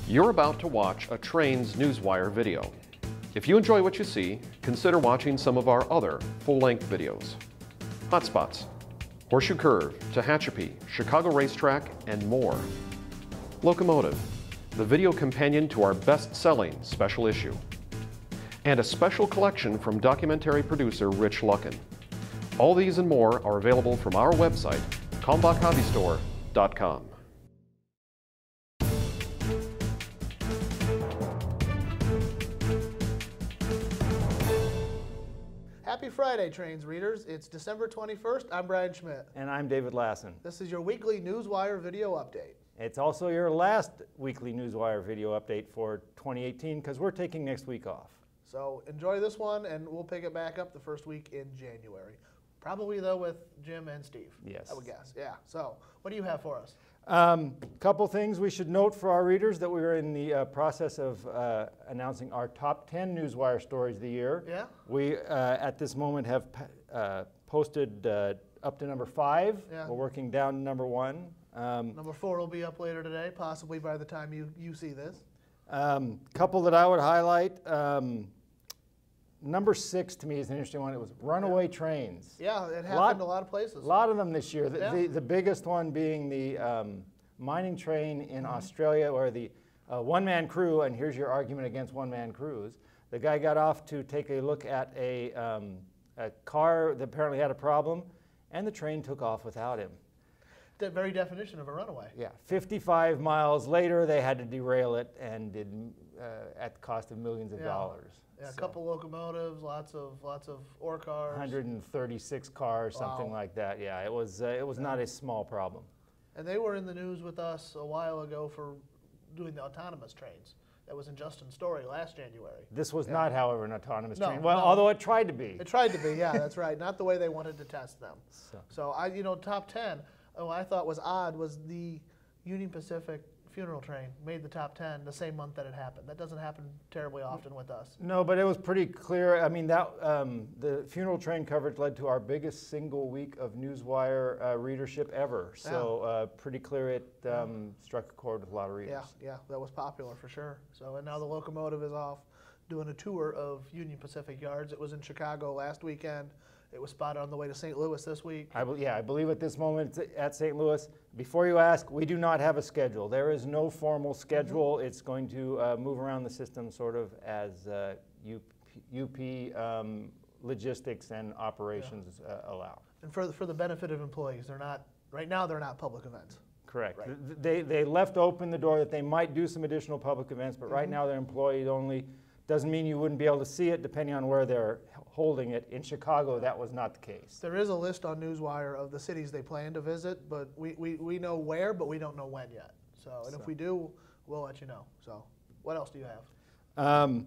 You're about to watch a Trains Newswire video. If you enjoy what you see, consider watching some of our other full-length videos. Hotspots, Horseshoe Curve, Tehachapi, Chicago Racetrack, and more. Locomotive, the video companion to our best-selling special issue. And a special collection from documentary producer Rich Lucken. All these and more are available from our website, kalmbachhobbystore.com. Happy Friday, Trains readers. It's December 21st. I'm Brian Schmidt. And I'm David Lassen. This is your weekly Newswire video update. It's also your last weekly Newswire video update for 2018 because we're taking next week off. So enjoy this one, and we'll pick it back up the first week in January. Probably, though, with Jim and Steve. Yes. I would guess. Yeah. So what do you have for us? Couple things we should note for our readers that we're in the process of announcing our top 10 Newswire stories of the year. Yeah. We, at this moment, have posted up to number 5. Yeah. We're working down to number 1. Number 4 will be up later today, possibly by the time you see this. Couple that I would highlight. Number 6 to me is an interesting one. It was runaway trains. Yeah, it happened a lot of places. A lot of them this year. Yeah. The biggest one being the mining train in Australia, where the one-man crew, and here's your argument against one-man crews, the guy got off to take a look at a car that apparently had a problem, and the train took off without him. The very definition of a runaway. Yeah, 55 miles later, they had to derail it, and did at the cost of millions of dollars. Yeah, a couple locomotives, lots of ore cars. 136 cars, something like that. Yeah, it was not a small problem. And they were in the news with us a while ago for doing the autonomous trains. That was in Justin's story last January. This was not, however, an autonomous train. No. Although it tried to be. It tried to be, yeah, that's right. Not the way they wanted to test them. So top 10, what I thought was odd was the Union Pacific funeral train made the top 10 the same month that it happened. That doesn't happen terribly often with us. No, but it was pretty clear. I mean, the funeral train coverage led to our biggest single week of Newswire readership ever. So pretty clear it struck a chord with a lot of readers. Yeah, that was popular for sure. So, and now the locomotive is off doing a tour of Union Pacific yards. It was in Chicago last weekend. It was spotted on the way to St. Louis this week. I believe at this moment it's at St. Louis. Before you ask, we do not have a schedule. There is no formal schedule. It's going to move around the system sort of as UP logistics and operations allow. And for the benefit of employees, right now they're not public events. Correct. Right. They left open the door that they might do some additional public events, but right now they're employee only. Doesn't mean you wouldn't be able to see it depending on where they're holding it. In Chicago, that was not the case. There is a list on Newswire of the cities they plan to visit, but we know where, but we don't know when yet. So if we do, we'll let you know. So what else do you have?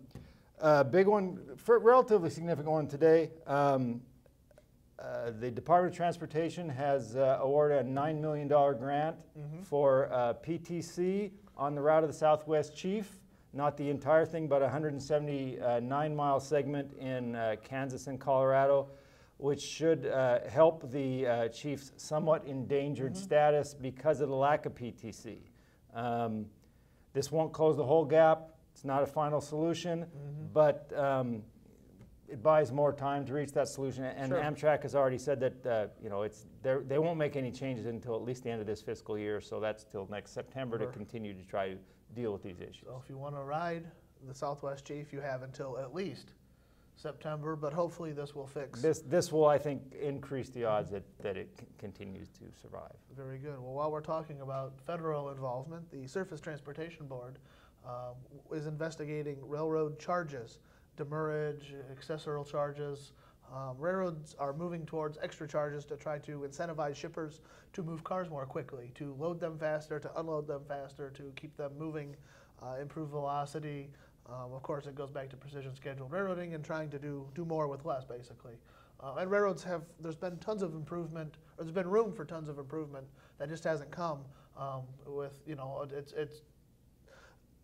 A big one, relatively significant one today. The Department of Transportation has awarded a $9 million grant for PTC on the route of the Southwest Chief. Not the entire thing, but a 179-mile segment in Kansas and Colorado, which should help the Chief's somewhat endangered status because of the lack of PTC. This won't close the whole gap. It's not a final solution, but it buys more time to reach that solution. And Amtrak has already said that they won't make any changes until at least the end of this fiscal year. So that's till next September to continue to try to deal with these issues. So if you want to ride the Southwest Chief, you have until at least September, but hopefully this will fix. This will, I think, increase the odds that it continues to survive. Very good. Well, while we're talking about federal involvement, the Surface Transportation Board is investigating railroad charges, demurrage, accessorial charges. Railroads are moving towards extra charges to try to incentivize shippers to move cars more quickly, to load them faster, to unload them faster, to keep them moving, improve velocity. Of course, it goes back to precision scheduled railroading and trying to do more with less, basically. And railroads there's been tons of improvement, or there's been room for tons of improvement that just hasn't come it's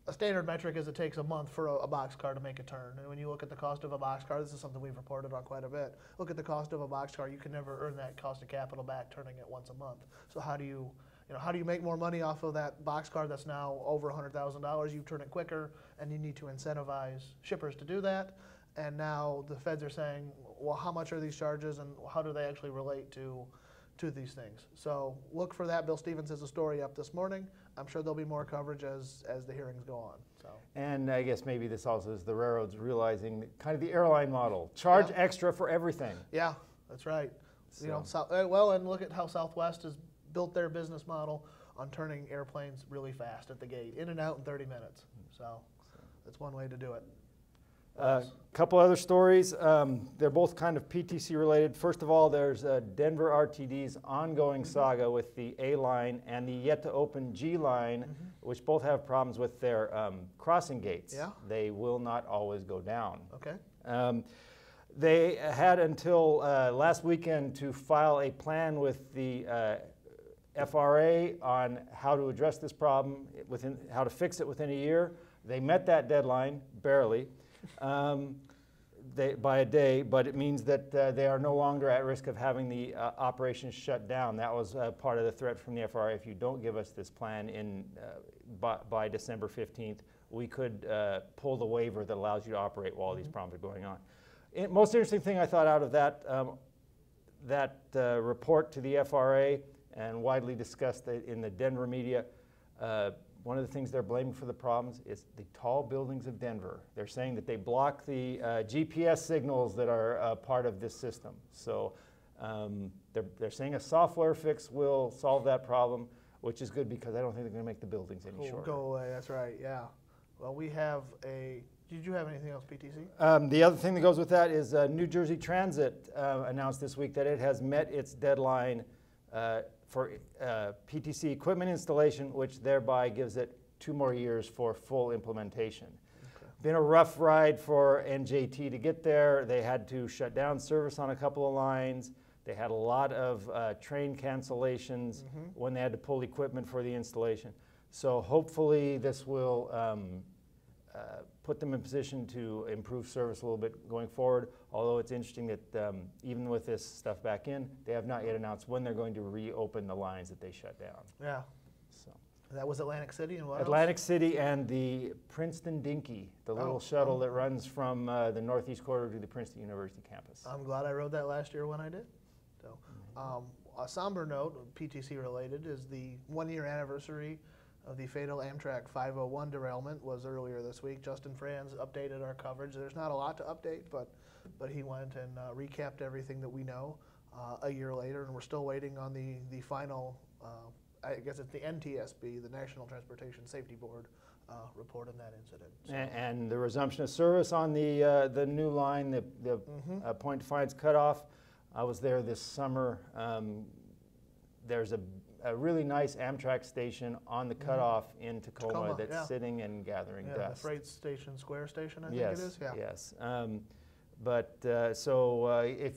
a standard metric is it takes a month for a boxcar to make a turn. And when you look at the cost of a boxcar, this is something we've reported on quite a bit. Look at the cost of a boxcar, you can never earn that cost of capital back turning it once a month. So how do you how do you make more money off of that boxcar that's now over $100,000? You turn it quicker, and you need to incentivize shippers to do that. And now the feds are saying, well, how much are these charges, and how do they actually relate to these things? So look for that. Bill Stevens has a story up this morning. I'm sure there'll be more coverage as the hearings go on. So. And I guess maybe this also is the railroads realizing kind of the airline model, charge Yeah. extra for everything. Yeah, that's right. So. And look at how Southwest has built their business model on turning airplanes really fast at the gate, in and out in 30 minutes. So that's one way to do it. A couple other stories. They're both kind of PTC related. First of all, there's Denver RTD's ongoing saga with the A line and the yet to open G line, which both have problems with their crossing gates. Yeah. They will not always go down. Okay. They had until last weekend to file a plan with the FRA on how to address this problem, how to fix it within a year. They met that deadline, barely. By a day, but it means that they are no longer at risk of having the operations shut down. That was part of the threat from the FRA. If you don't give us this plan by December 15th, we could pull the waiver that allows you to operate while these problems are going on. Most interesting thing I thought out of that report to the FRA, and widely discussed in the Denver media, one of the things they're blaming for the problems is the tall buildings of Denver. They're saying that they block the GPS signals that are part of this system. So they're saying a software fix will solve that problem, which is good because I don't think they're going to make the buildings any shorter. Go away, that's right, yeah. Well, we have did you have anything else, PTC? The other thing that goes with that is New Jersey Transit announced this week that it has met its deadline for PTC equipment installation, which thereby gives it 2 more years for full implementation. Okay. Been a rough ride for NJT to get there. They had to shut down service on a couple of lines. They had a lot of train cancellations when they had to pull equipment for the installation. So hopefully this will put them in position to improve service a little bit going forward, although it's interesting that even with this stuff back in, they have not yet announced when they're going to reopen the lines that they shut down. Yeah. So that was Atlantic City and what Atlantic else? City and the Princeton Dinky, the little shuttle that runs from the Northeast Corridor to the Princeton University campus. I'm glad I rode that last year when I did. So, a somber note, PTC related, is the 1-year anniversary of the fatal Amtrak 501 derailment was earlier this week. Justin Franz updated our coverage. There's not a lot to update, but he went and recapped everything that we know a year later, and we're still waiting on the final, I guess it's the NTSB, the National Transportation Safety Board, report on that incident. So. And the resumption of service on the new line, the Point Defiance cutoff. I was there this summer. There's a really nice Amtrak station on the cutoff in Tacoma that's sitting and gathering dust. The Freight Station Square Station, I think it is. Yeah. Yes.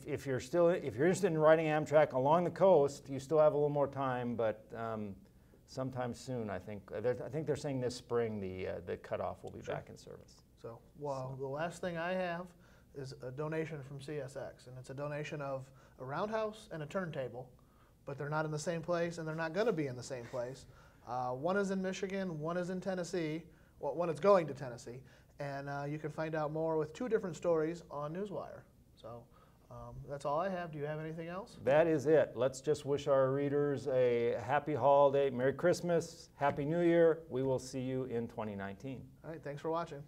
If you're interested in riding Amtrak along the coast, you still have a little more time, but sometime soon, I think. I think they're saying this spring the cutoff will be back in service. So, the last thing I have is a donation from CSX, and it's a donation of a roundhouse and a turntable, but they're not in the same place, and they're not going to be in the same place. One is in Michigan, one is in Tennessee. Well, one is going to Tennessee, and you can find out more with 2 different stories on Newswire. So that's all I have. Do you have anything else? That is it. Let's just wish our readers a happy holiday, Merry Christmas, Happy New Year. We will see you in 2019. All right, thanks for watching.